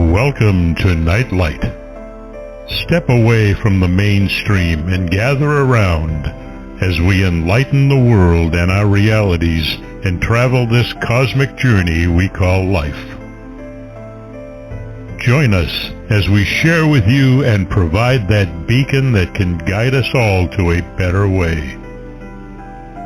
Welcome to Nightlight. Step away from the mainstream and gather around as we enlighten the world and our realities and travel this cosmic journey we call life. Join us as we share with you and provide that beacon that can guide us all to a better way.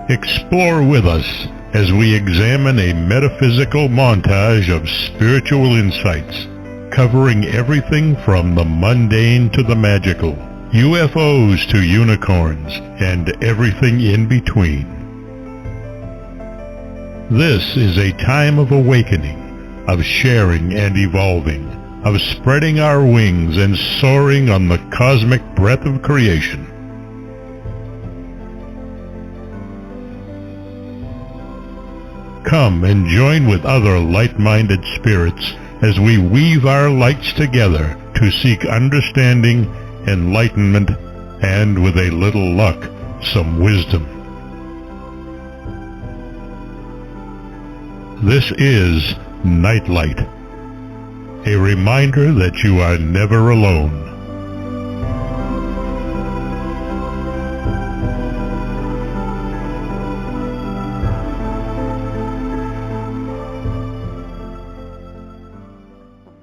Explore with us as we examine a metaphysical montage of spiritual insights, covering everything from the mundane to the magical, UFOs to unicorns, and everything in between. This is a time of awakening, of sharing and evolving, of spreading our wings and soaring on the cosmic breath of creation. Come and join with other light-minded spirits as we weave our lights together to seek understanding, enlightenment, and with a little luck, some wisdom. This is Nightlight, a reminder that you are never alone.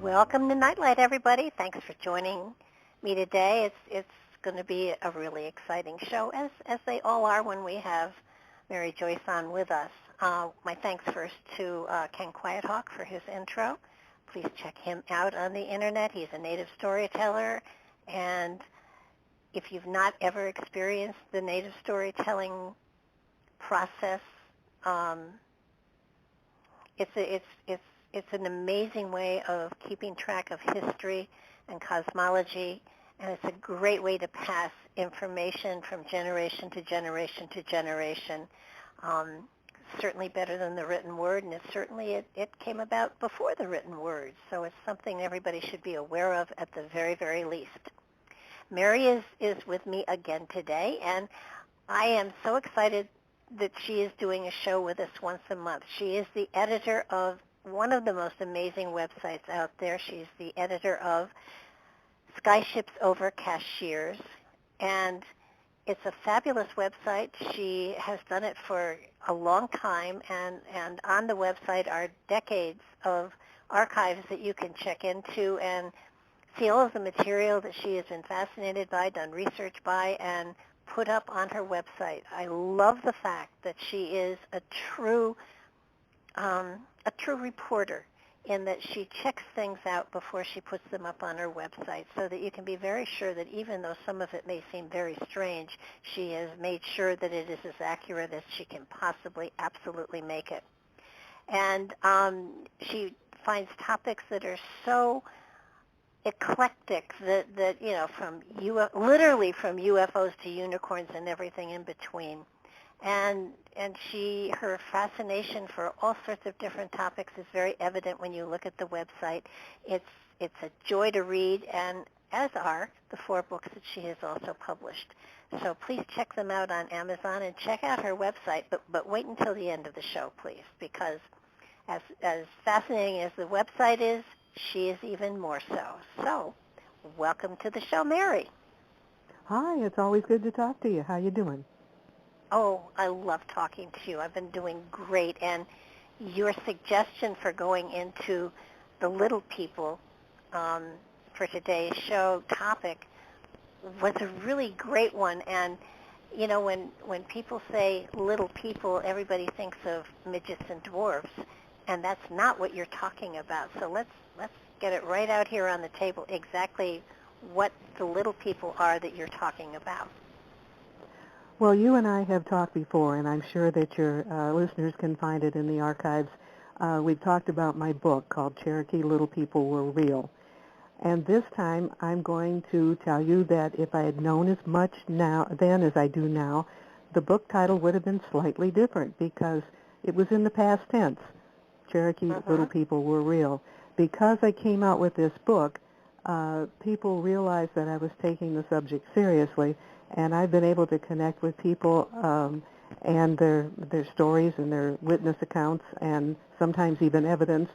Welcome to Nightlight, everybody. Thanks for joining me today. It's going to be a really exciting show, as they all are when we have Mary Joyce on with us. My thanks first to Ken Quiethawk for his intro. Please check him out on the internet. He's a native storyteller, and if you've not ever experienced the native storytelling process, it's an amazing way of keeping track of history and cosmology, and it's a great way to pass information from generation to generation to generation. Certainly better than the written word, and it came about before the written word, so it's something everybody should be aware of at the very, very least. Mary is with me again today, and I am so excited that she is doing a show with us once a month. She is the editor of one of the most amazing websites out there. She's the editor of Skyships Over Cashiers, and it's a fabulous website. She has done it for a long time, and on the website are decades of archives that you can check into and see all of the material that she has been fascinated by, done research by, and put up on her website. I love the fact that she is a true reporter, in that she checks things out before she puts them up on her website, so that you can be very sure that even though some of it may seem very strange, she has made sure that it is as accurate as she can possibly absolutely make it. And she finds topics that are so eclectic that literally from UFOs to unicorns and everything in between. And her fascination for all sorts of different topics is very evident when you look at the website. It's a joy to read, and as are the 4 books that she has also published. So please check them out on Amazon and check out her website, but wait until the end of the show, please, because as fascinating as the website is, she is even more so. So welcome to the show, Mary. Hi, it's always good to talk to you. How you doing? Oh, I love talking to you. I've been doing great. And your suggestion for going into the little people for today's show topic was a really great one. And, you know, when people say little people, everybody thinks of midgets and dwarves. And that's not what you're talking about. So let's get it right out here on the table, exactly what the little people are that you're talking about. Well, you and I have talked before, and I'm sure that your listeners can find it in the archives. We've talked about my book called Cherokee Little People Were Real. And this time I'm going to tell you that if I had known as much then as I do now, the book title would have been slightly different, because it was in the past tense. Cherokee Little People Were Real. Because I came out with this book, people realized that I was taking the subject seriously, and I've been able to connect with people and their stories and their witness accounts, and sometimes even evidence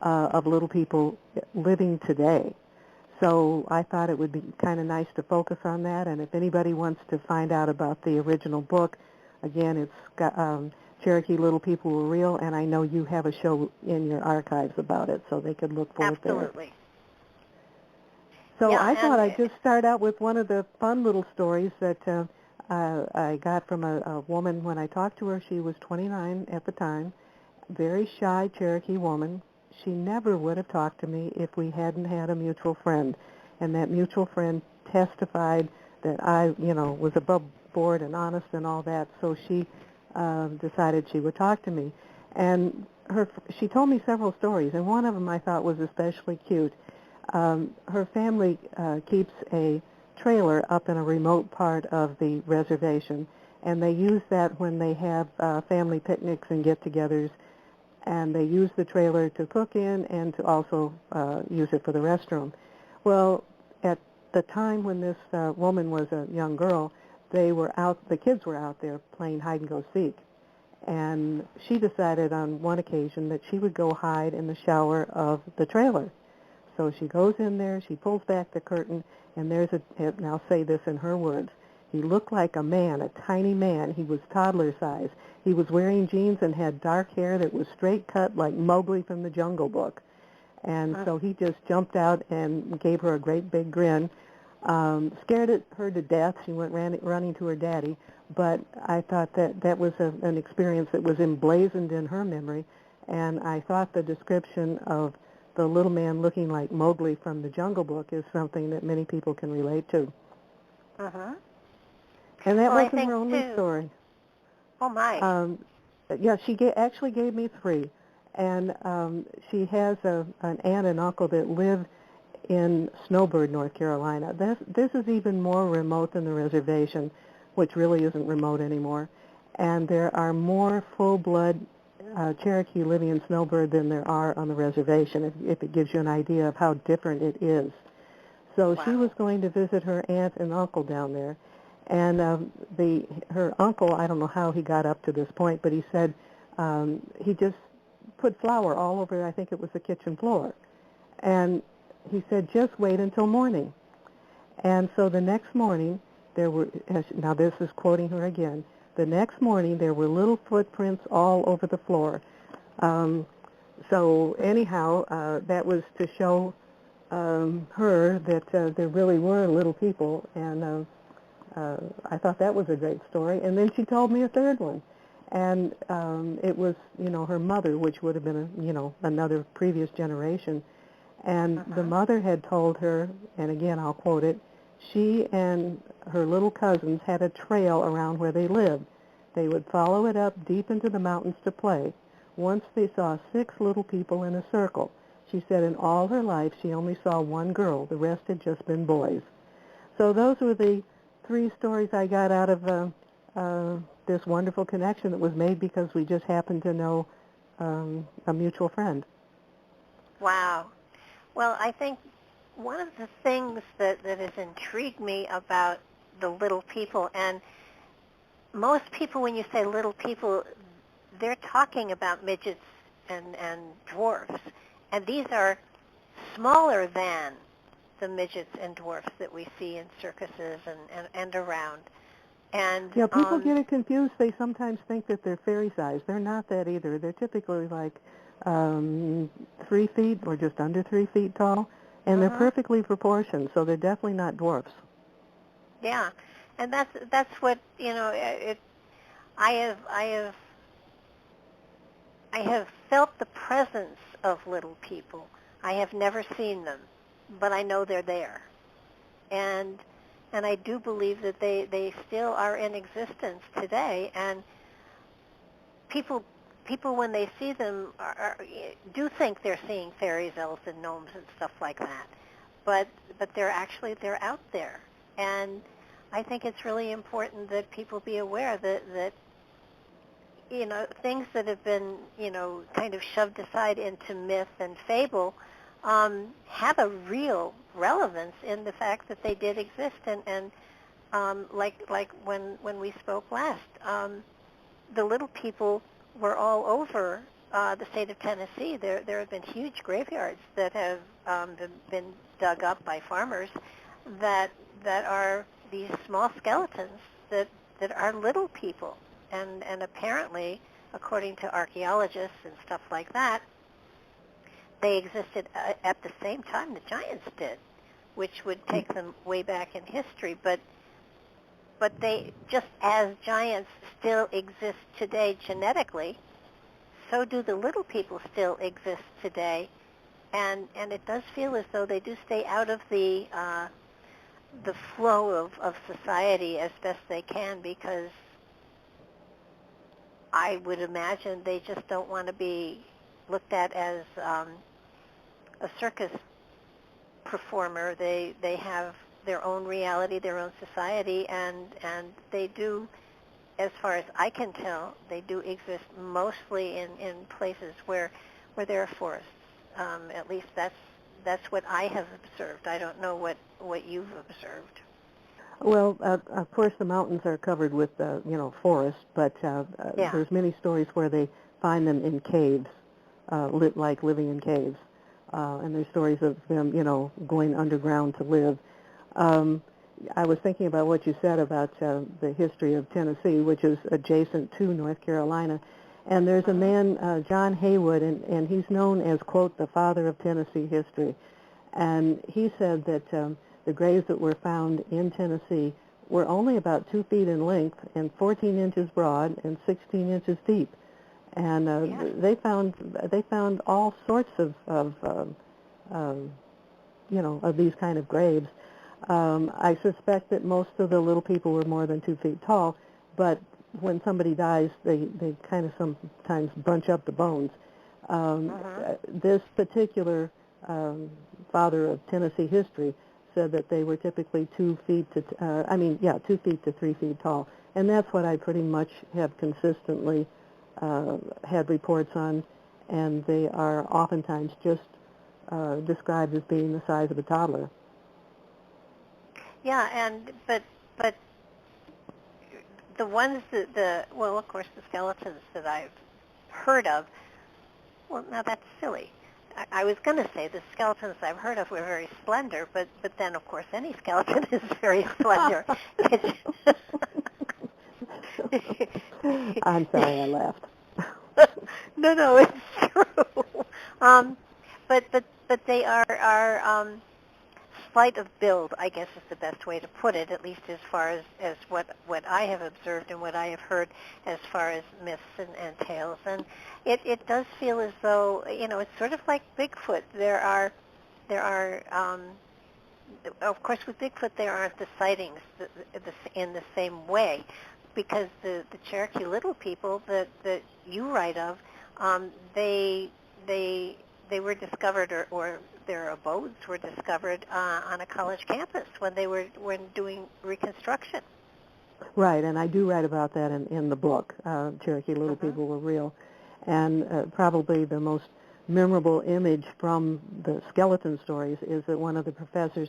of little people living today. So I thought it would be kind of nice to focus on that, and if anybody wants to find out about the original book, again, it's got Cherokee Little People Were Real, and I know you have a show in your archives about it, so they could look for it there. Absolutely. So Yeah, I thought I'd just start out with one of the fun little stories that I got from a woman when I talked to her. She was 29 at the time, very shy Cherokee woman. She never would have talked to me if we hadn't had a mutual friend, and that mutual friend testified that I, was above board and honest and all that, so she decided she would talk to me. And she told me several stories, and one of them I thought was especially cute. Her family keeps a trailer up in a remote part of the reservation, and they use that when they have family picnics and get-togethers, and they use the trailer to cook in and to also use it for the restroom. Well, at the time when this woman was a young girl, the kids were out there playing hide-and-go-seek, and she decided on one occasion that she would go hide in the shower of the trailer. So she goes in there, she pulls back the curtain, and and I'll say this in her words, he looked like a man, a tiny man. He was toddler size. He was wearing jeans and had dark hair that was straight cut like Mowgli from the Jungle Book. And so he just jumped out and gave her a great big grin, scared her to death. She went running to her daddy. But I thought that was an experience that was emblazoned in her memory, and I thought the description of the little man looking like Mowgli from the Jungle Book is something that many people can relate to. Uh-huh. And that wasn't her only story. Oh, my. Yeah, she actually gave me 3. And she has an aunt and uncle that live in Snowbird, North Carolina. This is even more remote than the reservation, which really isn't remote anymore. And there are more full-blood Cherokee living in Snowbird than there are on the reservation, if it gives you an idea of how different it is. So Wow. she was going to visit her aunt and uncle down there. And her uncle, I don't know how he got up to this point, but he said he just put flour all over, I think it was the kitchen floor. And he said, just wait until morning. And so the next morning, now this is quoting her again, the next morning there were little footprints all over the floor. So anyhow, that was to show her that there really were little people, and I thought that was a great story. And then she told me a third one, and it was, her mother, which would have been, another previous generation. And the mother had told her, and again I'll quote it, she and her little cousins had a trail around where they lived. They would follow it up deep into the mountains to play. Once they saw 6 little people in a circle. She said in all her life she only saw one girl. The rest had just been boys. So those were the 3 stories I got out of this wonderful connection that was made because we just happened to know a mutual friend. Wow. Well, I think one of the things that has intrigued me about the little people, and most people, when you say little people, they're talking about midgets and dwarfs, and these are smaller than the midgets and dwarfs that we see in circuses and around. And yeah, people get it confused. They sometimes think that they're fairy size. They're not that either. They're typically like 3 feet or just under 3 feet tall, and they're perfectly proportioned, so they're definitely not dwarfs. Yeah, and that's what I have felt the presence of little people. I have never seen them, but I know they're there, and I do believe that they still are in existence today. And people when they see them do think they're seeing fairies, elves, and gnomes and stuff like that, but they're out there. And I think it's really important that people be aware that things that have been kind of shoved aside into myth and fable have a real relevance in the fact that they did exist. And like when we spoke last, the little people were all over the state of Tennessee, there have been huge graveyards that have been dug up by farmers that are these small skeletons that are little people, and apparently, according to archaeologists and stuff like that, they existed at the same time the giants did, which would take them way back in history, but they, just as giants still exist today genetically, so do the little people still exist today, and it does feel as though they do stay out of the flow of society as best they can, because I would imagine they just don't want to be looked at as a circus performer. They have their own reality, their own society, and they do, as far as I can tell, they do exist mostly in places where there are forests. At least that's what I have observed. I don't know what you've observed. Well, of course, the mountains are covered with, forests, but there's many stories where they find them in caves, like living in caves. And there's stories of them, going underground to live. I was thinking about what you said about the history of Tennessee, which is adjacent to North Carolina. And there's a man, John Haywood, and he's known as, quote, the father of Tennessee history. And he said that the graves that were found in Tennessee were only about 2 feet in length and 14 inches broad and 16 inches deep. And they found all sorts of these kind of graves. I suspect that most of the little people were more than 2 feet tall, but when somebody dies, they kind of sometimes bunch up the bones. This particular father of Tennessee history said that they were typically 2 feet to 2 feet to 3 feet tall, and that's what I pretty much have consistently had reports on, and they are oftentimes just described as being the size of a toddler. Yeah, but the ones of course, the skeletons that I've heard of, well, now that's silly. I was going to say the skeletons I've heard of were very slender, but then, of course, any skeleton is very slender. I'm sorry I laughed. No, it's true. But they are slight of build, I guess is the best way to put it, at least as far as what I have observed and what I have heard as far as myths and tales. And it does feel as though, it's sort of like Bigfoot. There are of course, with Bigfoot, there aren't the sightings in the same way, because the Cherokee Little People that you write of, they were discovered, or their abodes were discovered on a college campus when doing reconstruction. Right, and I do write about that in the book. Cherokee Little People Were Real, and probably the most memorable image from the skeleton stories is that one of the professors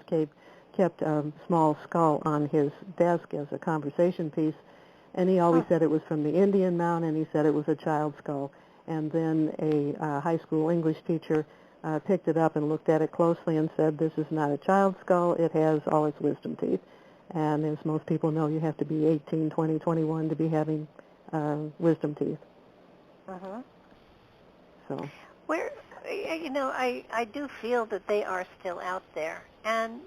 kept a small skull on his desk as a conversation piece, and he always said it was from the Indian Mound, and he said it was a child's skull. And then a high school English teacher picked it up and looked at it closely and said, this is not a child's skull, it has all its wisdom teeth. And as most people know, you have to be 18, 20, 21 to be having wisdom teeth. So. Where, I do feel that they are still out there. And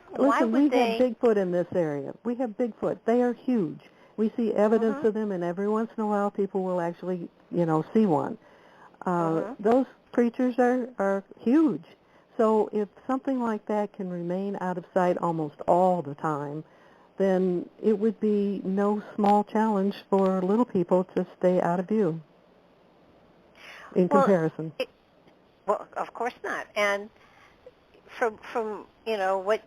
why listen, would we have Bigfoot in this area. We have Bigfoot. They are huge. We see evidence of them, and every once in a while people will actually, see one. Those creatures are huge. So if something like that can remain out of sight almost all the time, then it would be no small challenge for little people to stay out of view in comparison. Well, of course not. And from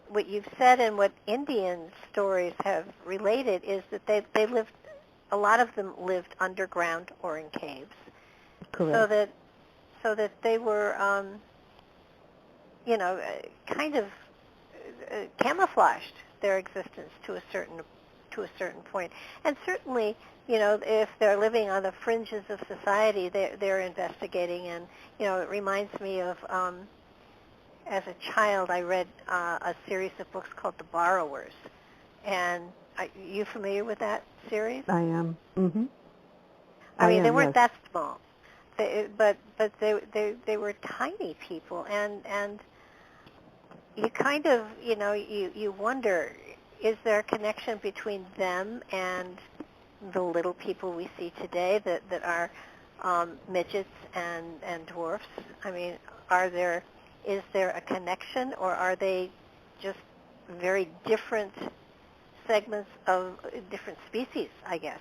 what you've said and what Indian stories have related is that they lived, a lot of them lived underground or in caves. Correct. So that they were kind of camouflaged their existence to to a certain point. And certainly, if they're living on the fringes of society, they're investigating. And, it reminds me of, as a child, I read a series of books called The Borrowers. And are you familiar with that series? I am. Mm-hmm. I mean, they weren't that small, but they were tiny people, and you kind of, you wonder, is there a connection between them and the little people we see today that are midgets and dwarfs? I mean, is there a connection, or are they just very different segments of different species, I guess?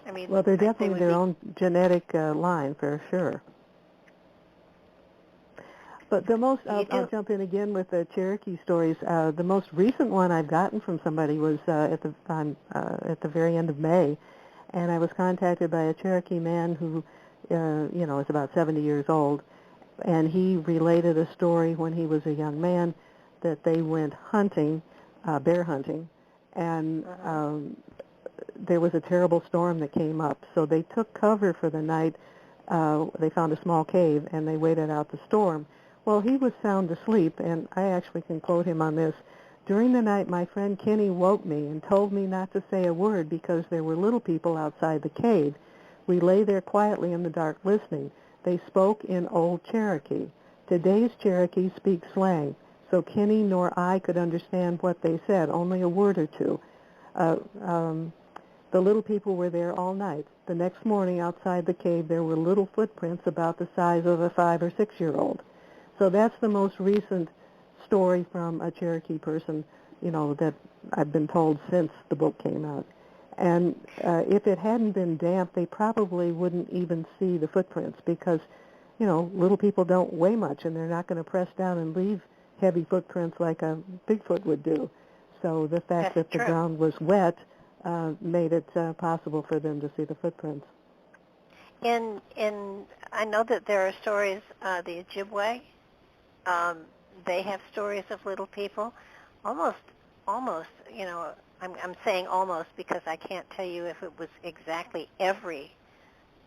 I mean, well, they're definitely their own genetic line, for sure. But the most, I'll jump in again with the Cherokee stories. The most recent one I've gotten from somebody was at the very end of May, and I was contacted by a Cherokee man who, is about 70 years old, and he related a story when he was a young man that they went hunting, bear hunting, and there was a terrible storm that came up. So they took cover for the night. They found a small cave, and they waited out the storm. Well, he was sound asleep, and I actually can quote him on this. During the night, my friend Kenny woke me and told me not to say a word because there were little people outside the cave. We lay there quietly in the dark listening. They spoke in Old Cherokee. Today's Cherokee speak slang, so Kenny nor I could understand what they said, only a word or two. The little people were there all night. The next morning outside the cave there were little footprints about the size of a 5 or 6-year-old. So that's the most recent story from a Cherokee person, that I've been told since the book came out. And if it hadn't been damp, they probably wouldn't even see the footprints because, little people don't weigh much, and they're not going to press down and leave heavy footprints like a Bigfoot would do. So the fact that the ground was wet made it possible for them to see the footprints. I know that there are stories, the Ojibwe, they have stories of little people. Almost, I'm saying almost because I can't tell you if it was exactly every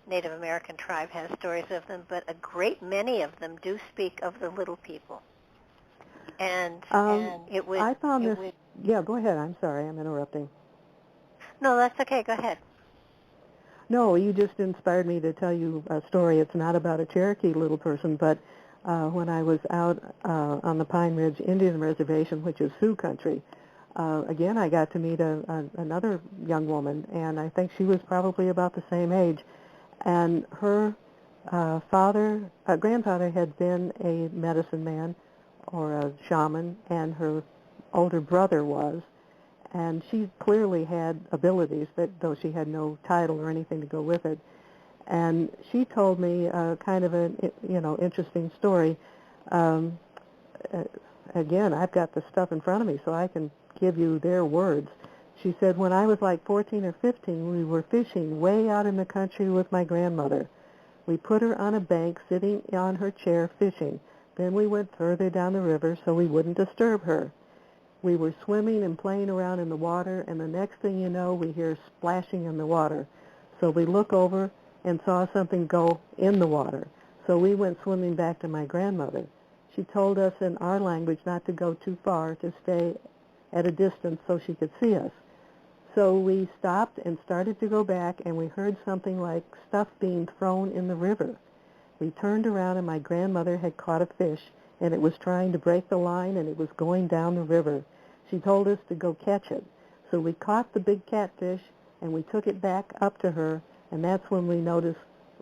Native American tribe has stories of them, but a great many of them do speak of the little people. And it would... I found this... Yeah, go ahead. I'm sorry. I'm interrupting. No, that's okay. Go ahead. No, you just inspired me to tell you a story. It's not about a Cherokee little person, but when I was out on the Pine Ridge Indian Reservation, which is Sioux country, again, I got to meet another young woman, and I think she was probably about the same age. And her grandfather had been a medicine man or a shaman, and her older brother was. And she clearly had abilities, though she had no title or anything to go with it. And she told me kind of an interesting story. Again, I've got the stuff in front of me, so I can give you their words. She said, when I was like 14 or 15, we were fishing way out in the country with my grandmother. We put her on a bank sitting on her chair fishing. Then we went further down the river so we wouldn't disturb her. We were swimming and playing around in the water, and the next thing you know, we hear splashing in the water. So we look over and saw something go in the water. So we went swimming back to my grandmother. She told us in our language not to go too far, to stay at a distance so she could see us. So we stopped and started to go back, and we heard something like stuff being thrown in the river. We turned around, and my grandmother had caught a fish, and it was trying to break the line, and it was going down the river. She told us to go catch it. So we caught the big catfish, and we took it back up to her, and that's when we noticed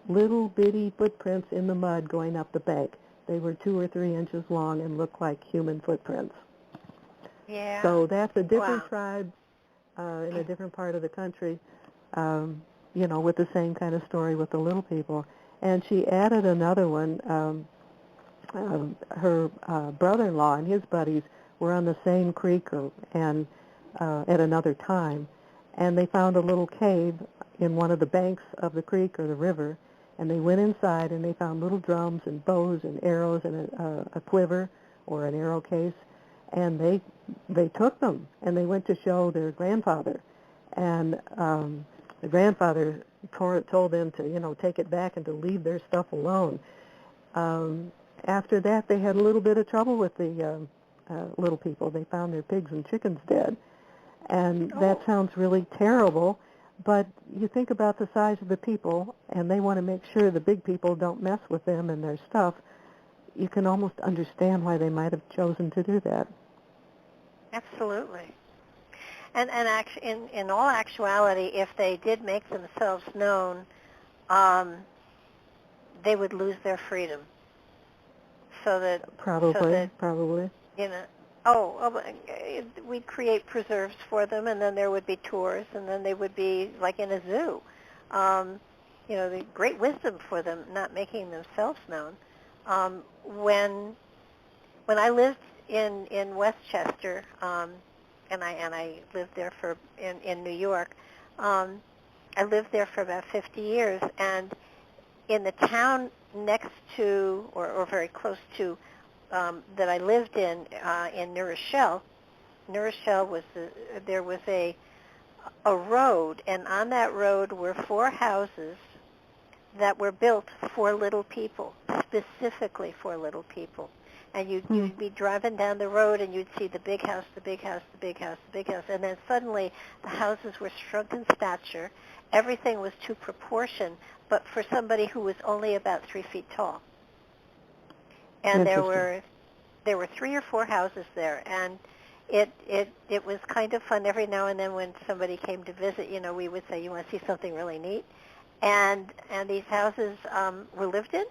little bitty footprints in the mud going up the bank. They were 2 or 3 inches long and looked like human footprints. Yeah. So that's a different tribe in a different part of the country, with the same kind of story with the little people. And she added another one. Her brother-in-law and his buddies were on the same creek and at another time, and they found a little cave in one of the banks of the creek or the river, and they went inside and they found little drums and bows and arrows and a quiver or an arrow case, and they took them, and they went to show their grandfather, and the grandfather told them to, take it back and to leave their stuff alone. After that, they had a little bit of trouble with the little people. They found their pigs and chickens dead, and that sounds really terrible, but you think about the size of the people, and they want to make sure the big people don't mess with them and their stuff. You can almost understand why they might have chosen to do that. Absolutely. And in all actuality, if they did make themselves known, they would lose their freedom. Probably. We'd create preserves for them, and then there would be tours, and then they would be like in a zoo. The great wisdom for them not making themselves known. When I lived in Westchester, and I lived there in New York, I lived there for about 50 years, and in the town next to or very close to that I lived in New Rochelle. New Rochelle there was a road, and on that road were 4 houses that were built for little people, specifically for little people. And you'd be driving down the road, and you'd see the big house, the big house, the big house, the big house, and then suddenly the houses were shrunk in stature. Everything was to proportion, but for somebody who was only about 3 feet tall. And there were 3 or 4 houses there, and it was kind of fun. Every now and then when somebody came to visit, we would say, "You want to see something really neat?" And these houses were lived in.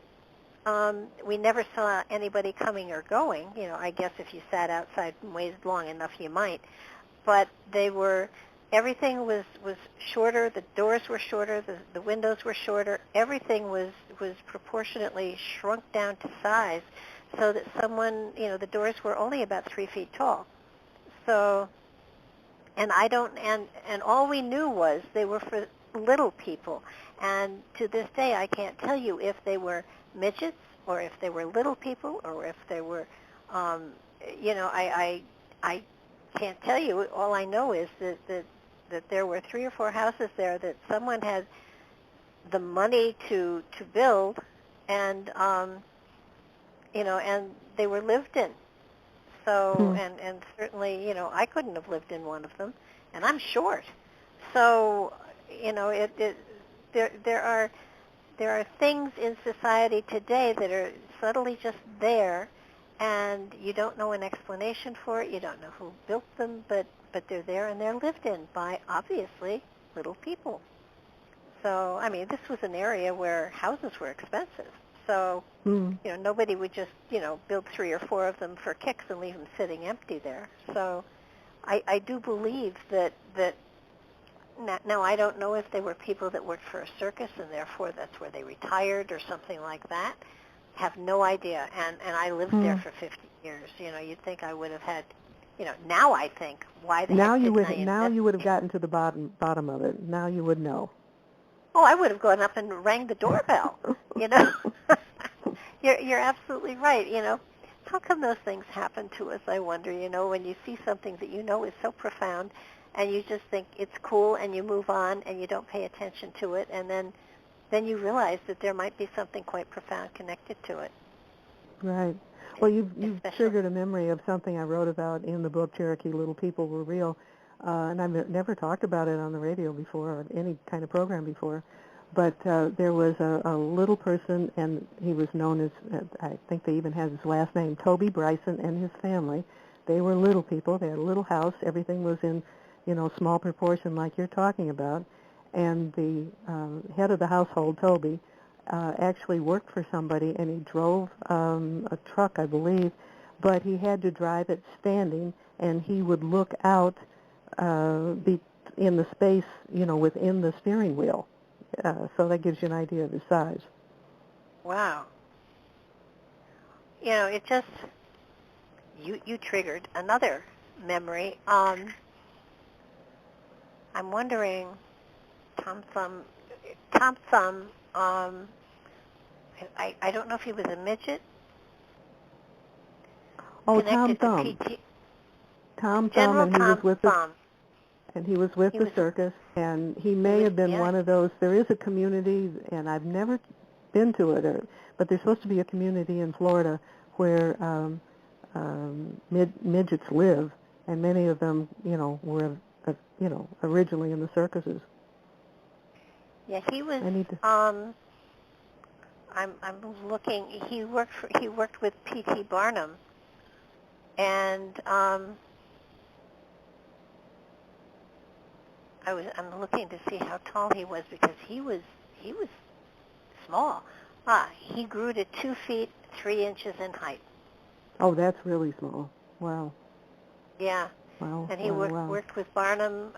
We never saw anybody coming or going. I guess if you sat outside and waited long enough, you might. But everything was shorter. The doors were shorter. The windows were shorter. Everything was proportionately shrunk down to size, so that the doors were only about 3 feet tall. So, and all we knew was they were for little people. And to this day, I can't tell you if they were midgets or if they were little people or if they were, I can't tell you. All I know is that there were 3 or 4 houses there that someone had the money to build, and and they were lived in. So and certainly I couldn't have lived in one of them, and I'm short. So there are things in society today that are subtly just there, and you don't know an explanation for it. You don't know who built them, but they're there, and they're lived in by, obviously, little people. So, this was an area where houses were expensive. So, nobody would just, build 3 or 4 of them for kicks and leave them sitting empty there. So I do believe that now I don't know if they were people that worked for a circus and therefore that's where they retired or something like that. Have no idea. And I lived there for 50 years. You'd think I would have had, now I think why the heck you would have gotten to the bottom of it. Now you would know. Oh, I would have gone up and rang the doorbell. You're absolutely right. How come those things happen to us? I wonder. When you see something that is so profound, and you just think it's cool, and you move on, and you don't pay attention to it, and then you realize that there might be something quite profound connected to it. Right. Well, you've triggered a memory of something I wrote about in the book, Cherokee Little People Were Real, and I've never talked about it on the radio before or any kind of program before, but there was a little person, and he was known as, I think they even had his last name, Toby Bryson, and his family. They were little people. They had a little house. Everything was in, small proportion like you're talking about, and the head of the household, Toby, actually worked for somebody, and he drove a truck, I believe, but he had to drive it standing, and he would look out in the space, within the steering wheel. So that gives you an idea of his size. Wow. It just, you triggered another memory. I'm wondering, Tom Thumb, I don't know if he was a midget. Oh, Tom Thumb. Tom Thumb, General and he was Tom with Thumb. the circus, and he may have been one of those. There is a community, and I've never been to it, but there's supposed to be a community in Florida where midgets live, and many of them, were, originally in the circuses. Yeah, he was. I'm looking. He worked with P.T. Barnum, and I'm looking to see how tall he was, because he was small. He grew to 2 feet 3 inches in height. Oh, that's really small. Wow. Yeah. Wow. And he worked with Barnum.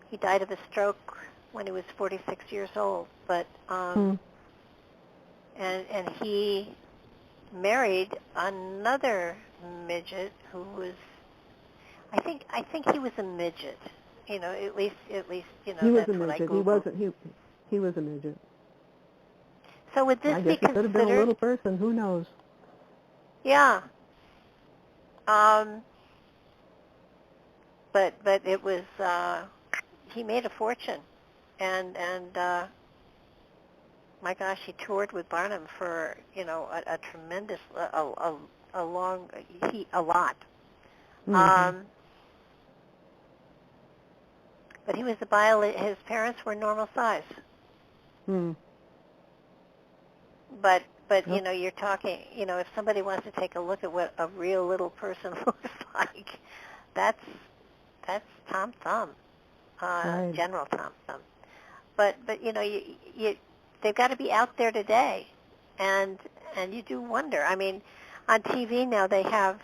He died of a stroke when he was 46 years old. But and he married another midget who was, I think he was a midget. At least he was that's a what I midget. Googled. He was a midget. So would this I be guess he could have been a considered? little person. Who knows? Yeah. But it was he made a fortune, and my gosh, he toured with Barnum for a tremendous a lot. Mm-hmm. But he was his parents were normal size. Hmm. But Yep. you're talking, if somebody wants to take a look at what a real little person looks like, that's Tom Thumb, Right. General Tom Thumb. But they've got to be out there today, and you do wonder. I mean, on TV now they have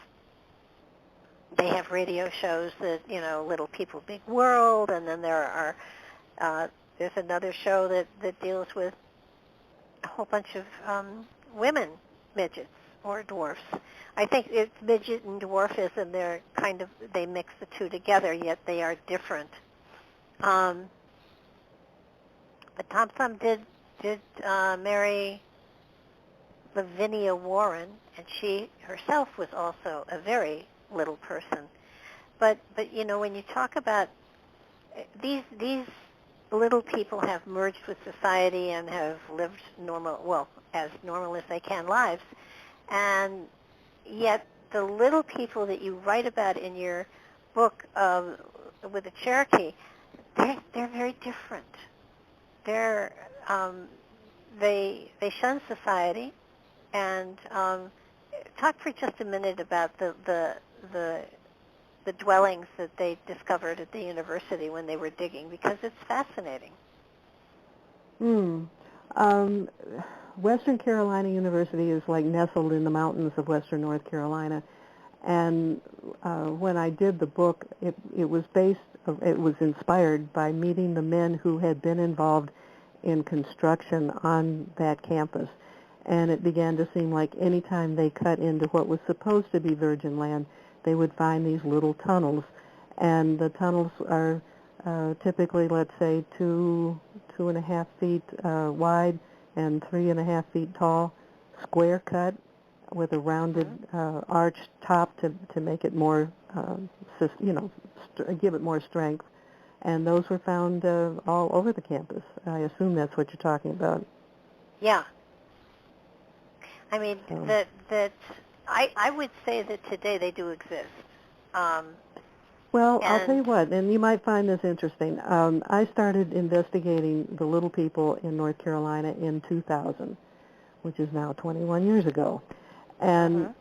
radio shows that Little People Big World, and then there's another show that deals with a whole bunch of women midgets or dwarfs. I think it's midget and dwarfism. They mix the two together, yet they are different. But Tom Thumb did marry Lavinia Warren, and she herself was also a very little person. But when you talk about these little people have merged with society and have lived as normal as they can lives, and yet the little people that you write about in your book with the Cherokee, they're very different. They shun society, and talk for just a minute about the dwellings that they discovered at the university when they were digging, because it's fascinating. Western Carolina University is like nestled in the mountains of western North Carolina, and when I did the book, it was inspired by meeting the men who had been involved in construction on that campus, and it began to seem like any time they cut into what was supposed to be virgin land, they would find these little tunnels, and the tunnels are typically, let's say, 2.5 feet wide and 3.5 feet tall, square cut with a rounded arched top to make it more, give it more strength. And those were found all over the campus. I assume that's what you're talking about. Yeah. I mean, that I would say that today they do exist. Well, I'll tell you what, and you might find this interesting. I started investigating the little people in North Carolina in 2000, which is now 21 years ago. And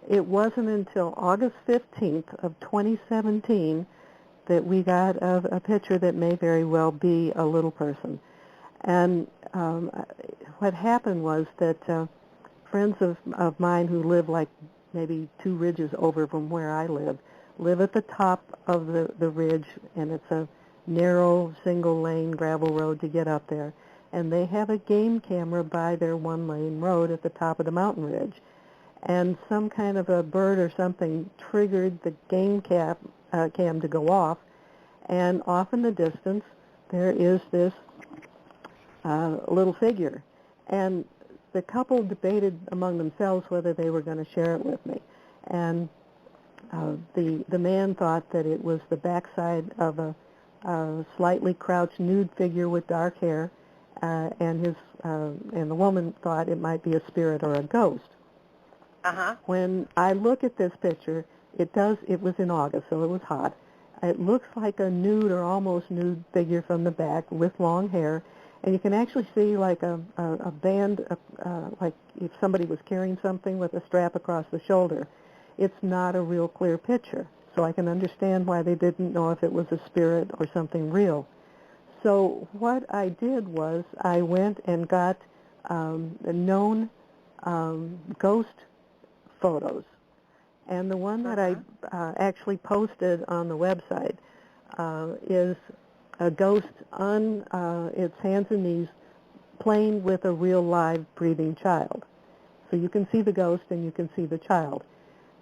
it wasn't until August 15th of 2017 that we got a picture that may very well be a little person. And what happened was that friends of mine who live like maybe 2 ridges over from where I live at the top of the ridge, and it's a narrow single-lane gravel road to get up there. And they have a game camera by their 1-lane road at the top of the mountain ridge. And some kind of a bird or something triggered the game cam to go off, and off in the distance there is this little figure. And the couple debated among themselves whether they were going to share it with me. And The man thought that it was the backside of a slightly crouched nude figure with dark hair, and the woman thought it might be a spirit or a ghost. When I look at this picture, it was in August, so it was hot. It looks like a nude or almost nude figure from the back with long hair, and you can actually see like a band, like if somebody was carrying something with a strap across the shoulder. It's not a real clear picture, so I can understand why they didn't know if it was a spirit or something real. So what I did was I went and got known ghost photos. And the one that I actually posted on the website is a ghost on its hands and knees playing with a real live breathing child. So you can see the ghost and you can see the child.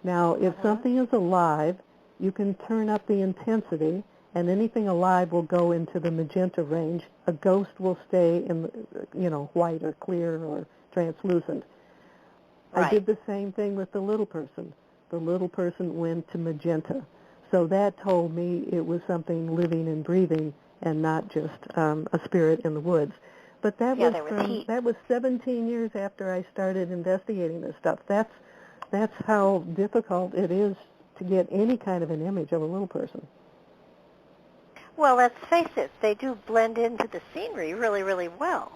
Now, if something is alive, you can turn up the intensity, and anything alive will go into the magenta range. A ghost will stay in, white or clear or translucent. Right. I did the same thing with the little person. The little person went to magenta. So that told me it was something living and breathing and not just a spirit in the woods. But that was 17 years after I started investigating this stuff. That's how difficult it is to get any kind of an image of a little person. Well, let's face it, they do blend into the scenery really, really well.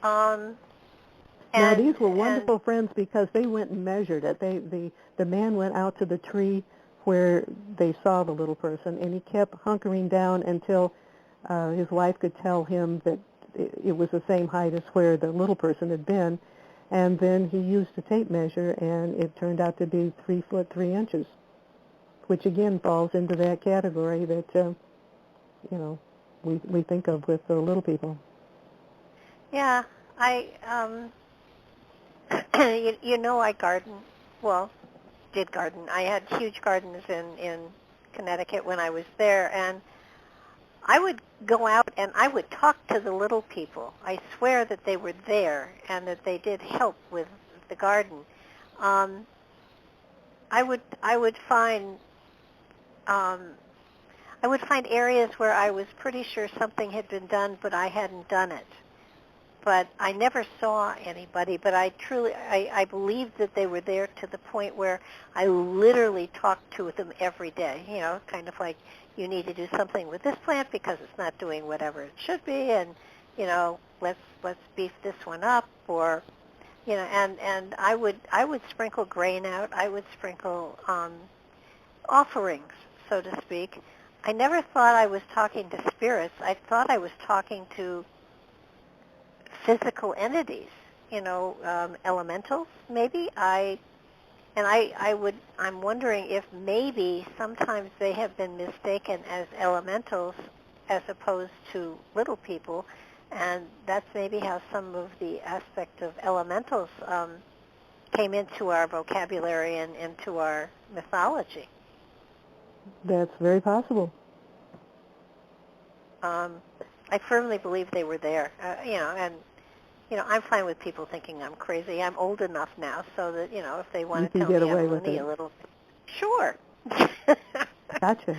Now, these were wonderful friends because they went and measured it. The man went out to the tree where they saw the little person, and he kept hunkering down until his wife could tell him that it was the same height as where the little person had been. And then he used a tape measure, and it turned out to be 3 foot 3 inches, which again falls into that category that we think of with the little people. Yeah, I I garden. Well, did garden. I had huge gardens in Connecticut when I was there, and I would go out and I would talk to the little people. I swear that they were there and that they did help with the garden. I would find areas where I was pretty sure something had been done, but I hadn't done it. But I never saw anybody, but I believed that they were there to the point where I literally talked to them every day, kind of like, you need to do something with this plant because it's not doing whatever it should be, and, let's beef this one up, or, and I would sprinkle grain out. I would sprinkle offerings, so to speak. I never thought I was talking to spirits. I thought I was talking to physical entities, elementals, maybe. I'm wondering if maybe sometimes they have been mistaken as elementals as opposed to little people, and that's maybe how some of the aspect of elementals came into our vocabulary and into our mythology. That's very possible. I firmly believe they were there, I'm fine with people thinking I'm crazy. I'm old enough now so that, if they want to tell me I'm loony a little, sure. Gotcha.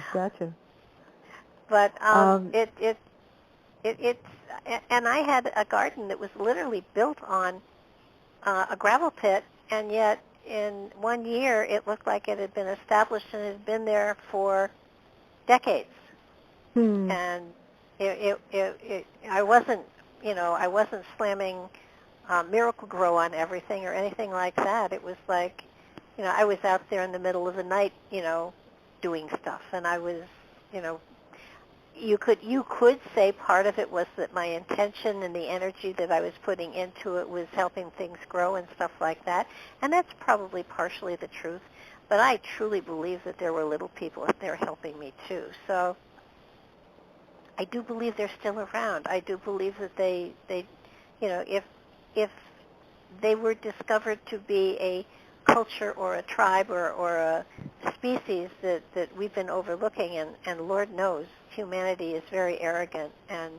But it's and I had a garden that was literally built on a gravel pit, and yet in 1 year it looked like it had been established and it had been there for decades. And I wasn't slamming Miracle-Gro on everything or anything like that. It was like, I was out there in the middle of the night, doing stuff, and I was, you could say part of it was that my intention and the energy that I was putting into it was helping things grow and stuff like that, and that's probably partially the truth. But I truly believe that there were little people out there helping me too. So I do believe they're still around. I do believe that they if they were discovered to be a culture or a tribe or a species that we've been overlooking, and Lord knows humanity is very arrogant, and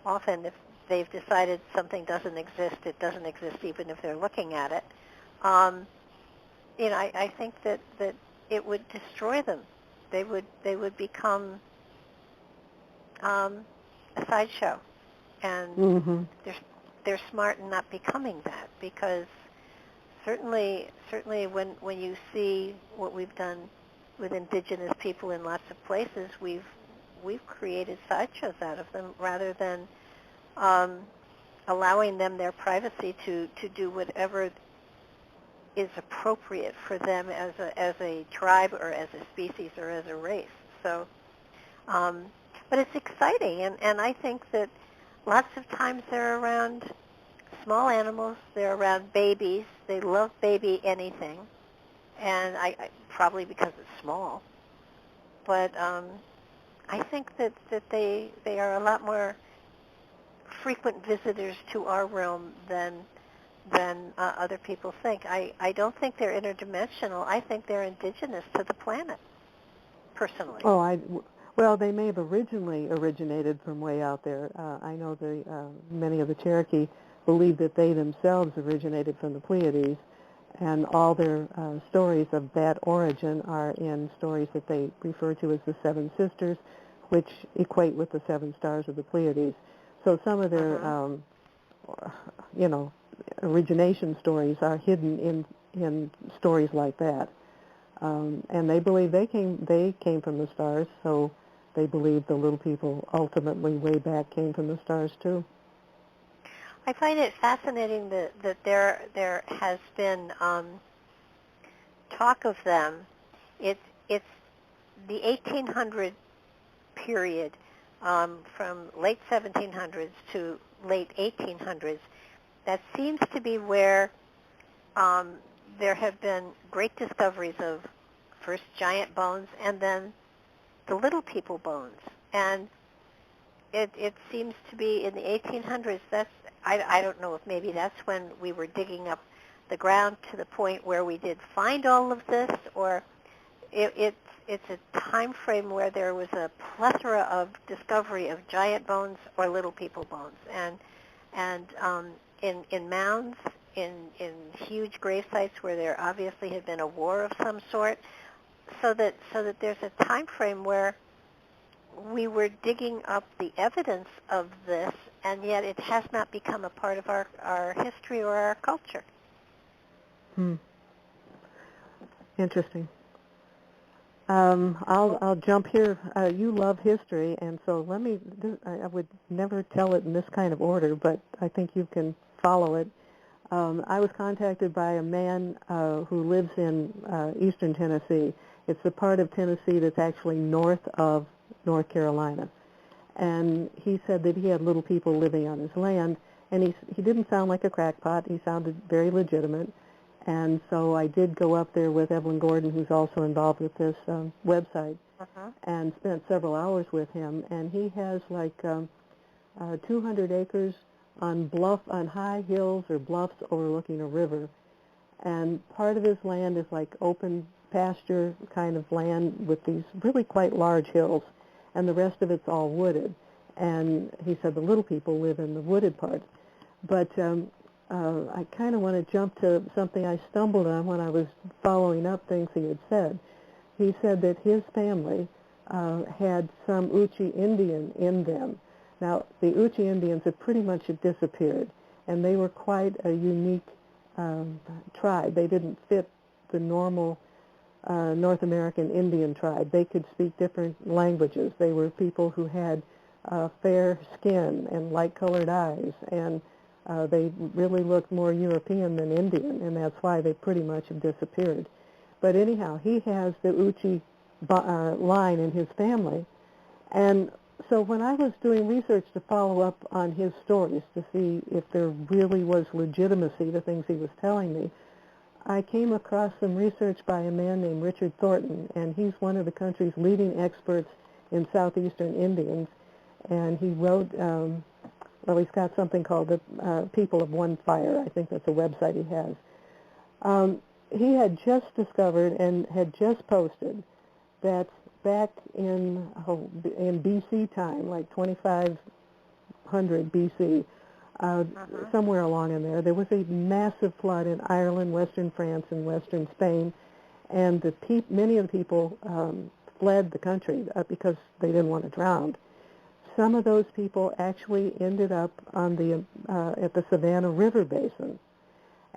often if they've decided something doesn't exist, it doesn't exist even if they're looking at it. I think that it would destroy them. They would become a sideshow, and Mm-hmm. they're smart in not becoming that, because certainly when you see what we've done with indigenous people in lots of places, we've created sideshows out of them rather than allowing them their privacy to do whatever is appropriate for them as a tribe or as a species or as a race. So, but it's exciting, and I think that lots of times they're around small animals. They're around babies. They love baby anything, and I probably because it's small. But I think that they are a lot more frequent visitors to our realm than other people think. I don't think they're interdimensional. I think they're indigenous to the planet, personally. Oh, well, they may have originally originated from way out there. I know many of the Cherokee believe that they themselves originated from the Pleiades, and all their stories of that origin are in stories that they refer to as the Seven Sisters, which equate with the seven stars of the Pleiades. So some of their, origination stories are hidden in stories like that. And they believe they came from the stars, so they believe the little people ultimately way back came from the stars too. I find it fascinating that there has been talk of them. It's the 1800 period, from late 1700s to late 1800s. That seems to be where there have been great discoveries of first giant bones and then the little people bones. And it seems to be in the 1800s. I don't know if maybe that's when we were digging up the ground to the point where we did find all of this, or it's a time frame where there was a plethora of discovery of giant bones or little people bones, and in mounds, in huge grave sites where there obviously had been a war of some sort, so that there's a time frame where we were digging up the evidence of this, and yet it has not become a part of our history or our culture. Interesting. I'll jump here. You love history, and so I would never tell it in this kind of order, but I think you can follow it. I was contacted by a man who lives in eastern Tennessee. It's the part of Tennessee that's actually north of North Carolina. And he said that he had little people living on his land, and he didn't sound like a crackpot. He sounded very legitimate. And so I did go up there with Evelyn Gordon, who's also involved with this website, and spent several hours with him. And he has like 200 acres on high hills or bluffs overlooking a river. And part of his land is like open pasture kind of land with these really quite large hills, and the rest of it's all wooded. And he said the little people live in the wooded parts. But I kind of want to jump to something I stumbled on when I was following up things he had said. He said that his family had some Uchi Indian in them. Now, the Uchi Indians have pretty much disappeared, and they were quite a unique tribe. They didn't fit the normal North American Indian tribe. They could speak different languages. They were people who had fair skin and light-colored eyes, and they really looked more European than Indian, and that's why they pretty much have disappeared. But anyhow, he has the Uchi line in his family, and so when I was doing research to follow up on his stories to see if there really was legitimacy to things he was telling me, I came across some research by a man named Richard Thornton, and he's one of the country's leading experts in southeastern Indians, and he wrote, he's got something called the People of One Fire. I think that's a website he has. He had just discovered and had just posted that back in BC time, like 2500 BC, somewhere along in there was a massive flood in Ireland, western France, and western Spain, and many of the people fled the country because they didn't want to drown. Some of those people actually ended up on at the Savannah River Basin,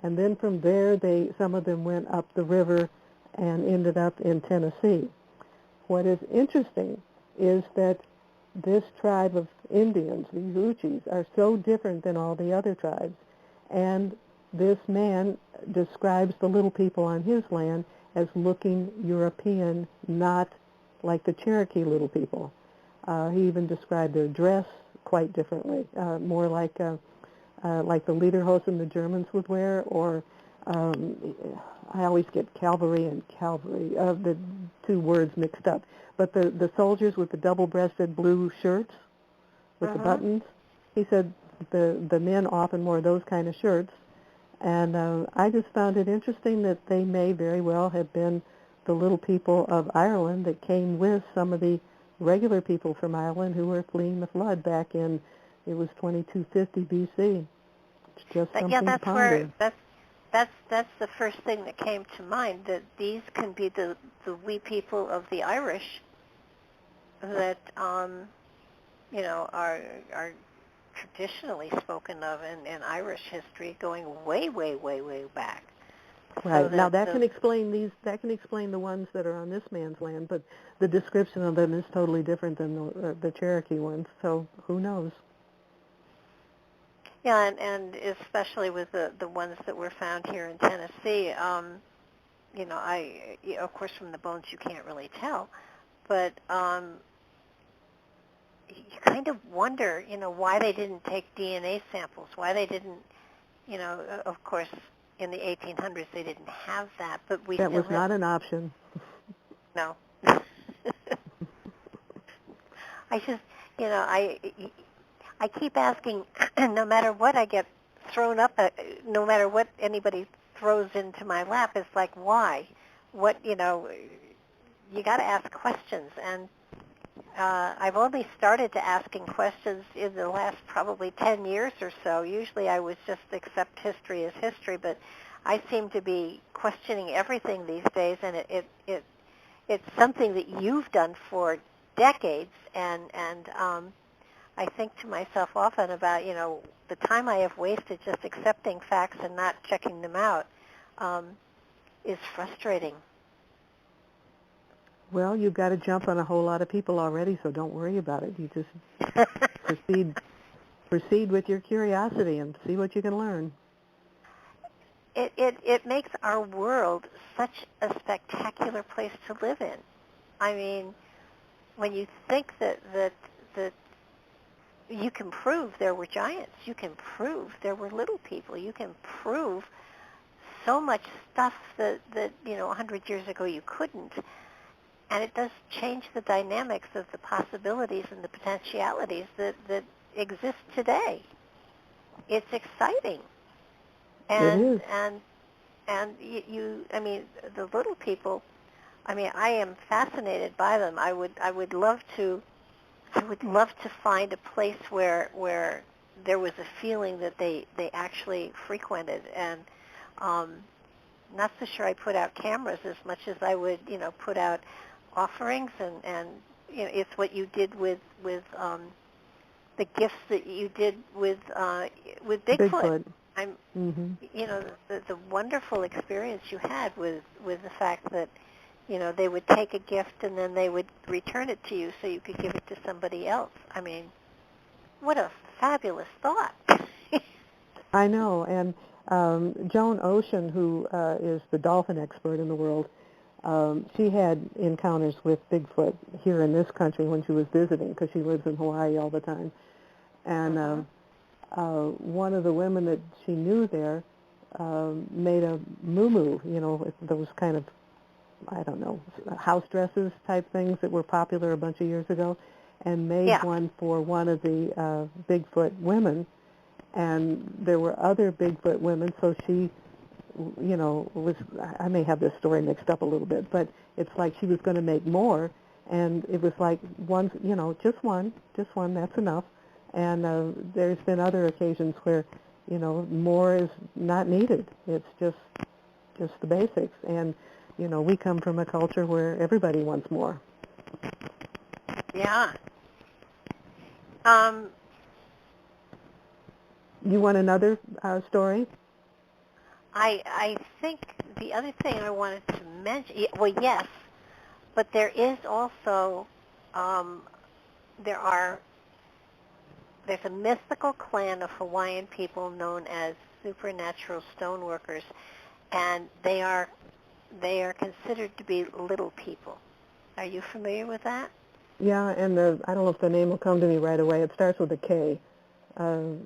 and then from there some of them went up the river and ended up in Tennessee. What is interesting is that this tribe of Indians, these Uchis, are so different than all the other tribes, and this man describes the little people on his land as looking European, not like the Cherokee little people. He even described their dress quite differently, more like the lederhosen the Germans would wear, or I always get cavalry and cavalry, the two words mixed up. But the soldiers with the double-breasted blue shirts with the buttons, he said the men often wore those kind of shirts. And I just found it interesting that they may very well have been the little people of Ireland that came with some of the regular people from Ireland who were fleeing the flood back in, it was 2250 B.C. It's just something to ponder. That's the first thing that came to mind, that these can be the wee people of the Irish that are traditionally spoken of in Irish history, going way, way, way, way back. Right. So Now that can explain the ones that are on this man's land, but the description of them is totally different than the Cherokee ones. So who knows? Yeah, and especially with the ones that were found here in Tennessee, of course from the bones you can't really tell, but you kind of wonder, why they didn't take DNA samples, why they didn't, of course, in the 1800s they didn't have that, but that was not an option. No. I just, I keep asking, no matter what I get thrown up at, no matter what anybody throws into my lap, it's like, why? What, you got to ask questions, and I've only started to asking questions in the last probably 10 years or so. Usually I would just accept history as history, but I seem to be questioning everything these days, and it's something that you've done for decades, and I think to myself often about, the time I have wasted just accepting facts and not checking them out is frustrating. Well, you've got to jump on a whole lot of people already, so don't worry about it. You just proceed with your curiosity and see what you can learn. It makes our world such a spectacular place to live in. I mean, when you think that you can prove there were giants, you can prove there were little people, you can prove so much stuff that 100 years ago you couldn't. And it does change the dynamics of the possibilities and the potentialities that exist today. It's exciting. And, it is. And the little people, I am fascinated by them. I would love to find a place where there was a feeling that they actually frequented, and not so sure I put out cameras as much as I would, put out offerings, and it's what you did with the gifts that you did with Bigfoot. The wonderful experience you had with the fact that they would take a gift and then they would return it to you so you could give it to somebody else. I mean, what a fabulous thought. I know, and Joan Ocean, who is the dolphin expert in the world, she had encounters with Bigfoot here in this country when she was visiting, because she lives in Hawaii all the time. And one of the women that she knew there made a muumuu, with those kind of, I don't know, house dresses type things that were popular a bunch of years ago, and made one for one of the Bigfoot women. And there were other Bigfoot women, so she, I may have this story mixed up a little bit, but it's like she was going to make more, and it was like one, just one, that's enough. And there's been other occasions where, more is not needed. It's just the basics. And we come from a culture where everybody wants more. Yeah. You want another story? I think the other thing I wanted to mention, well, yes, but there is also, there's a mythical clan of Hawaiian people known as supernatural stoneworkers, and they are considered to be little people. Are you familiar with that? Yeah, and I don't know if the name will come to me right away. It starts with a K. Pooh.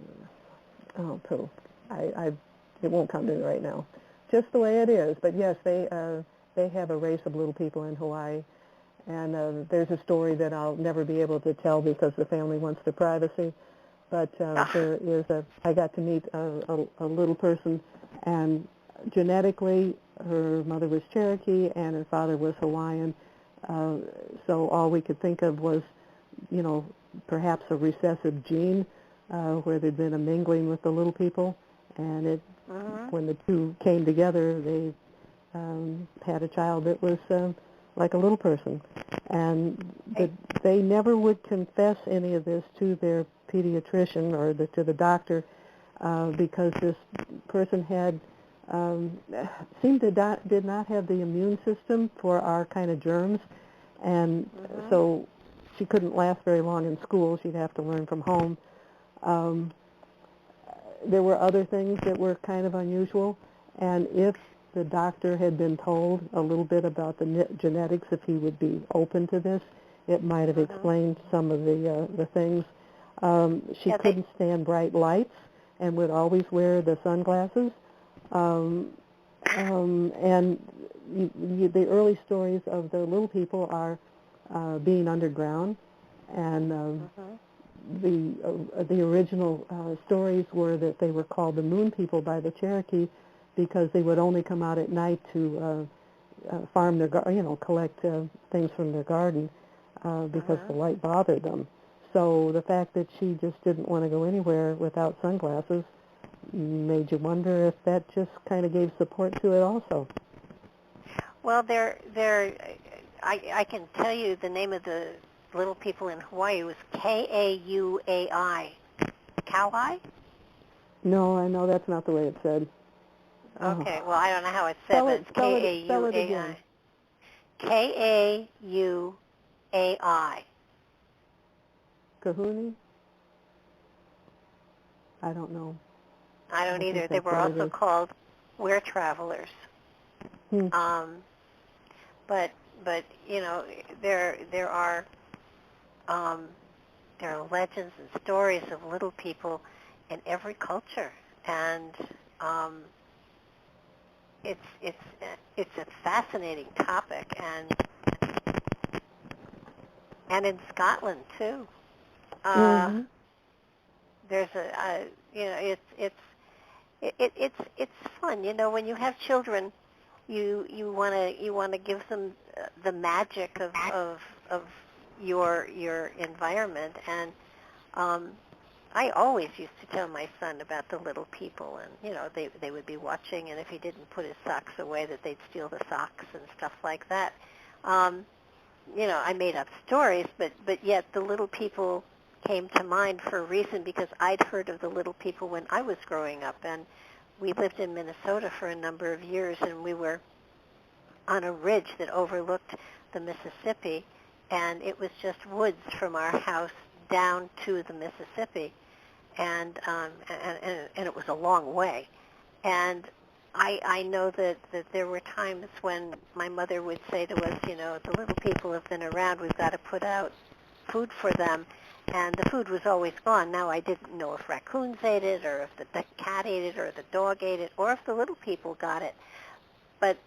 It won't come to me right now. Just the way it is. But yes, they have a race of little people in Hawaii, and there's a story that I'll never be able to tell because the family wants their privacy. But there is I got to meet a little person, and genetically, her mother was Cherokee and her father was Hawaiian. So all we could think of was, perhaps a recessive gene where there'd been a mingling with the little people, and when the two came together, they had a child that was like a little person. And they never would confess any of this to their pediatrician or to the doctor because this person had did not have the immune system for our kind of germs, and so she couldn't last very long in school. She'd have to learn from home. There were other things that were kind of unusual, and if the doctor had been told a little bit about the genetics, if he would be open to this, it might have explained some of the things. She couldn't stand bright lights and would always wear the sunglasses. And the early stories of the little people are being underground, and the original stories were that they were called the moon people by the Cherokee because they would only come out at night to farm their collect things from their garden because the light bothered them. So the fact that she just didn't want to go anywhere without sunglasses made you wonder if that just kind of gave support to it also. Well, I can tell you the name of the little people in Hawaii was Kauai. Kauai? No, I know that's not the way it's said. Okay, well, I don't know how it's said, but it's Kauai. Kauai. Kahuni? I don't know. I don't either. They were also called We're Travelers. But there are legends and stories of little people in every culture, and it's a fascinating topic, and in Scotland too. There's it's fun. When you have children, you want to give them the magic of your environment, and I always used to tell my son about the little people, and they would be watching, and if he didn't put his socks away, that they'd steal the socks and stuff like that. I made up stories, but yet the little people came to mind for a reason because I'd heard of the little people when I was growing up, and we lived in Minnesota for a number of years, and we were on a ridge that overlooked the Mississippi, and it was just woods from our house down to the Mississippi, and it was a long way. And I know that there were times when my mother would say to us, the little people have been around, we've got to put out food for them, and the food was always gone. Now, I didn't know if raccoons ate it, or if the cat ate it, or the dog ate it, or if the little people got it. But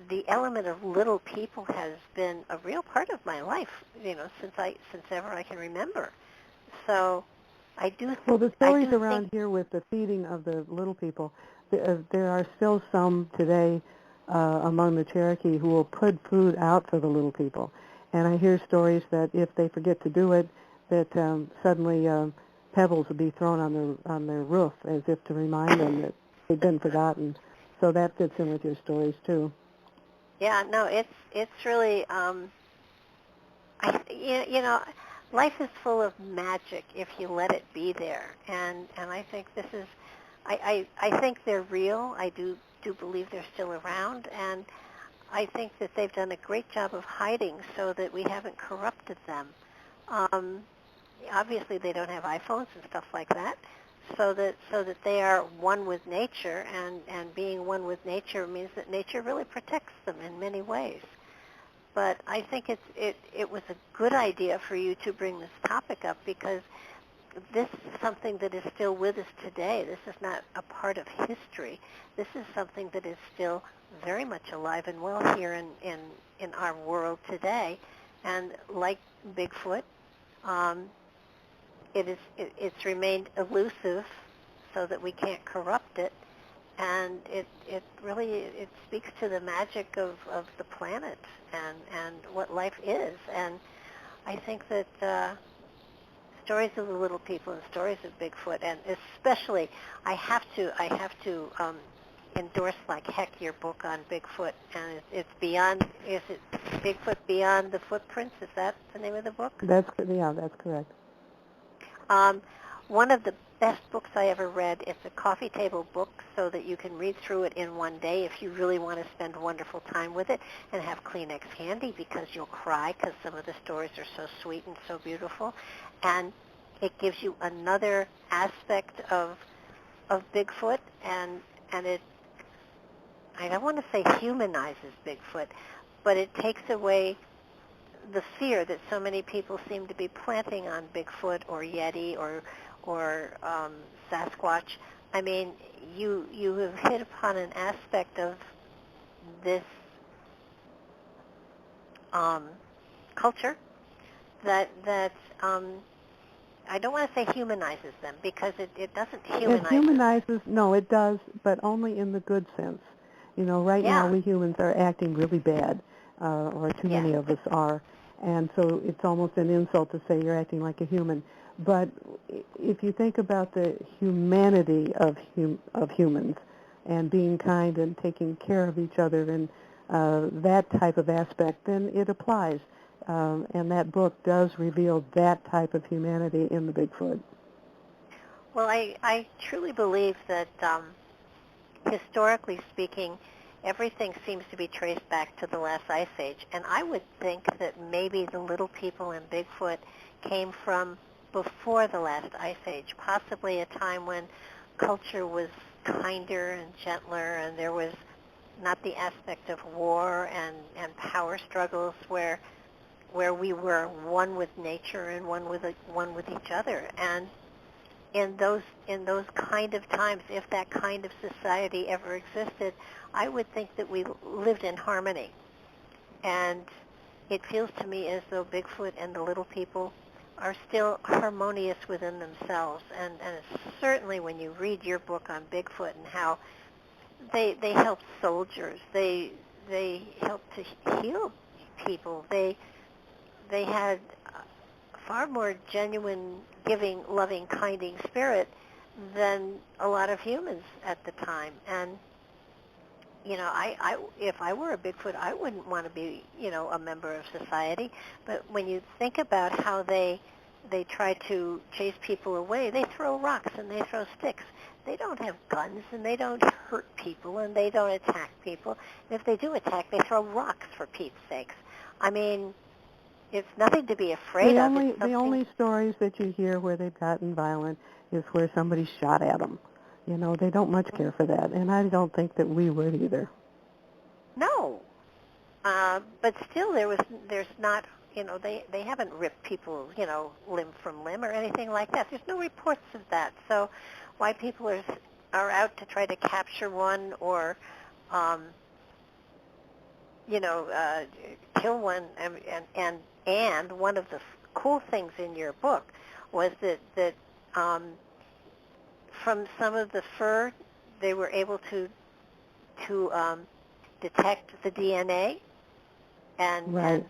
the element of little people has been a real part of my life, since ever I can remember. So I do. Well, the stories around here with the feeding of the little people, there are still some today among the Cherokee who will put food out for the little people, and I hear stories that if they forget to do it, that suddenly pebbles will be thrown on their roof as if to remind them that they've been forgotten. So that fits in with your stories too. Yeah, no, it's really you know, life is full of magic if you let it be there, and I think this is, I think they're real. I do believe they're still around, and I think that they've done a great job of hiding so that we haven't corrupted them. Um, Obviously, they don't have iPhones and stuff like that, so that they are one with nature, and being one with nature means that nature really protects them in many ways. But I think it was a good idea for you to bring this topic up, because this is something that is still with us today. This is not a part of history. This is something that is still very much alive and well here in our world today. And like Bigfoot, um, it's remained elusive so that we can't corrupt it. And it really, it speaks to the magic of the planet and what life is. And I think that stories of the little people and stories of Bigfoot, and especially I have to endorse like heck your book on Bigfoot, and it's beyond. Is it Bigfoot Beyond the Footprints? Is that the name of the book? That's correct. Um, One of the best books I ever read. It's a coffee table book so that you can read through it in one day if you really want to spend wonderful time with it, and have Kleenex handy because you'll cry because some of the stories are so sweet and so beautiful. And it gives you another aspect of Bigfoot, and it, I don't want to say humanizes Bigfoot, but it takes away the fear that so many people seem to be planting on Bigfoot or Yeti or Sasquatch. I mean, you have hit upon an aspect of this culture that I don't want to say humanizes them, because it doesn't humanize It humanizes, no, it does, but only in the good sense. You know, right now Yeah. we humans are acting really bad, or too Yeah. many of us are, and so it's almost an insult to say you're acting like a human. But if you think about the humanity of humans and being kind and taking care of each other and that type of aspect, then it applies. And that book does reveal that type of humanity in the Bigfoot. Well, I truly believe that historically speaking, everything seems to be traced back to the last ice age. And I would think that maybe the little people in Bigfoot came from before the last ice age, possibly a time when culture was kinder and gentler, and there was not the aspect of war and power struggles, where we were one with nature and one with each other. And in those kind of times, if that kind of society ever existed, I would think that we lived in harmony. And it feels to me as though Bigfoot and the little people are still harmonious within themselves. And certainly when you read your book on Bigfoot and how they helped soldiers, they helped to heal people. They had far more genuine, giving, loving, kinding spirit than a lot of humans at the time. And you know, if I were a Bigfoot, I wouldn't want to be, a member of society. But when you think about how they try to chase people away, they throw rocks and they throw sticks. They don't have guns, and they don't hurt people, and they don't attack people. And if they do attack, they throw rocks, for Pete's sakes. I mean, it's nothing to be afraid of. The only stories that you hear where they've gotten violent is where somebody shot at them. You know, they don't much care for that, and I don't think that we would either. No, but still, there's not, they haven't ripped people, limb from limb or anything like that. There's no reports of that. So, why people are out to try to capture one or, kill one, and one of the cool things in your book was that from some of the fur, they were able to detect the DNA and, right. and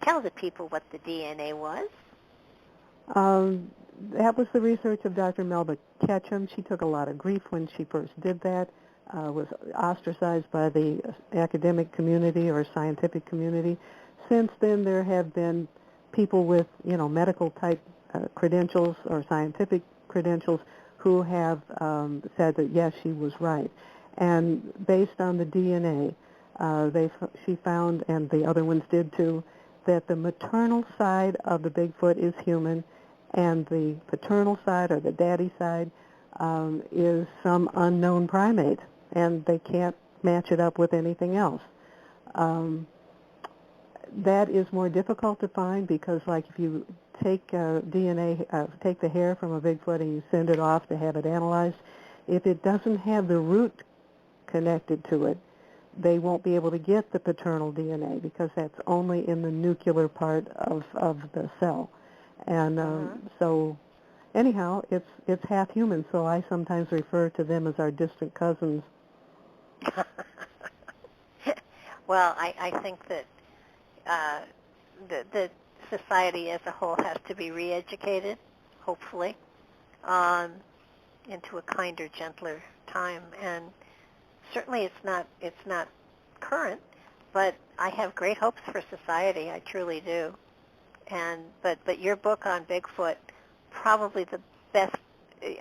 tell the people what the DNA was. That was the research of Dr. Melba Ketchum. She took a lot of grief when she first did that. was ostracized by the academic community or scientific community. Since then, there have been people with, medical type credentials or scientific credentials who have said that yes, she was right. And based on the DNA, she found, and the other ones did too, that the maternal side of the Bigfoot is human, and the paternal side or the daddy side is some unknown primate, and they can't match it up with anything else. That is more difficult to find because, like, if you take DNA, take the hair from a Bigfoot and you send it off to have it analyzed, if it doesn't have the root connected to it, they won't be able to get the paternal DNA because that's only in the nuclear part of the cell. And so anyhow, it's half human, so I sometimes refer to them as our distant cousins. Well, I think that the society as a whole has to be re-educated, hopefully, into a kinder, gentler time. And certainly it's not current, but I have great hopes for society. I truly do. And but your book on Bigfoot, probably the best.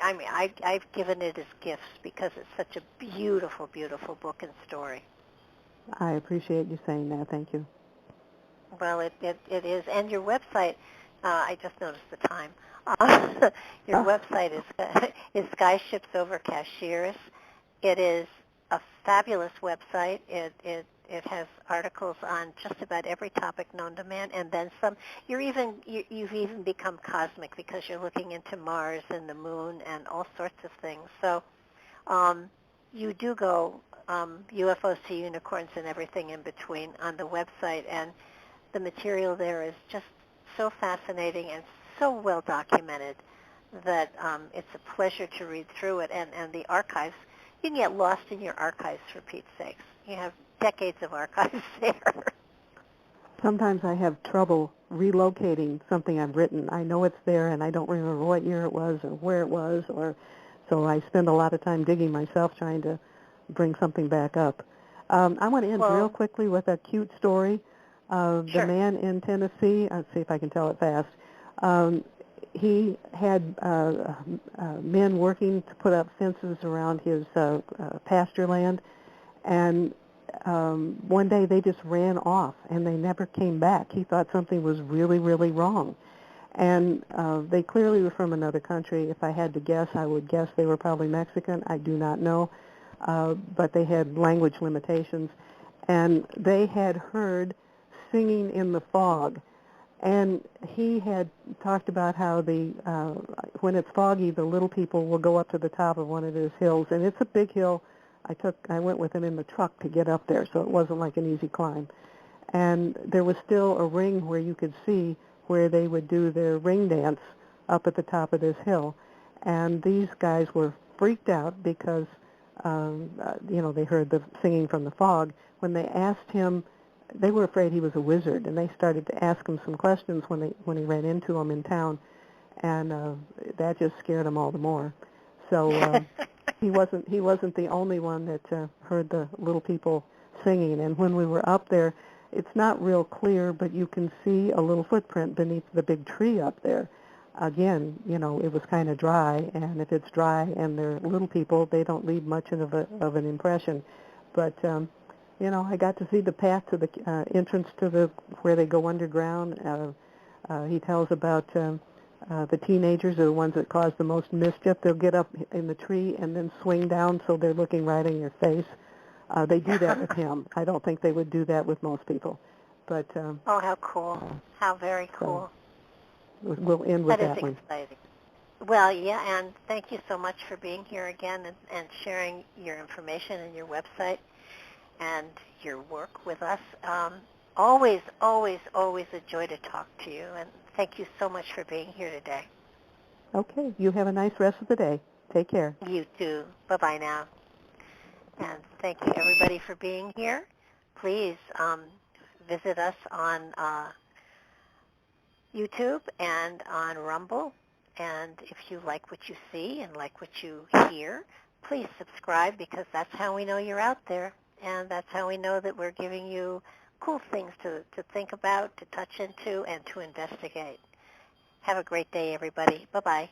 I mean, I've given it as gifts because it's such a beautiful, beautiful book and story. I appreciate you saying that. Thank you. Well, it is. And your website, I just noticed the time. Your website is Skyships Over Cashiers. It is a fabulous website. It has articles on just about every topic known to man, and then some. You've even become cosmic because you're looking into Mars and the moon and all sorts of things. So you do go UFOs to unicorns and everything in between on the website, and the material there is just so fascinating and so well documented that it's a pleasure to read through it. And the archives, you can get lost in your archives, for Pete's sakes. You have decades of archives there. Sometimes I have trouble relocating something I've written. I know it's there, and I don't remember what year it was or where it was, so I spend a lot of time digging myself trying to bring something back up. I want to end real quickly with a cute story. Sure. The man in Tennessee, let's see if I can tell it fast, he had men working to put up fences around his pasture land, and one day they just ran off, and they never came back. He thought something was really, really wrong. And they clearly were from another country. If I had to guess, I would guess they were probably Mexican. I do not know. But they had language limitations. And they had heard singing in the fog. And he had talked about how when it's foggy, the little people will go up to the top of one of his hills. And it's a big hill. I went with him in the truck to get up there, so it wasn't like an easy climb. And there was still a ring where you could see where they would do their ring dance up at the top of this hill. And these guys were freaked out because, they heard the singing from the fog. When they asked him, they were afraid he was a wizard, and they started to ask him some questions when he ran into them in town, and that just scared him all the more. So he wasn't the only one that heard the little people singing. And when we were up there, it's not real clear, but you can see a little footprint beneath the big tree up there. Again, it was kind of dry, and if it's dry and they're little people, they don't leave much of an impression. But I got to see the path to the entrance to where they go underground. He tells about the teenagers are the ones that cause the most mischief. They'll get up in the tree and then swing down so they're looking right in your face. They do that with him. I don't think they would do that with most people. But oh, how cool. How very cool. So we'll end with that one. That is exciting. Well, yeah, and thank you so much for being here again and sharing your information and your website and your work with us. Always, always, always a joy to talk to you, and thank you so much for being here today. Okay, you have a nice rest of the day. Take care. You too. Bye-bye now. And thank you, everybody, for being here. Please visit us on YouTube and on Rumble. And if you like what you see and like what you hear, please subscribe, because that's how we know you're out there, and that's how we know that we're giving you cool things to think about, to touch into, and to investigate. Have a great day, everybody. Bye-bye.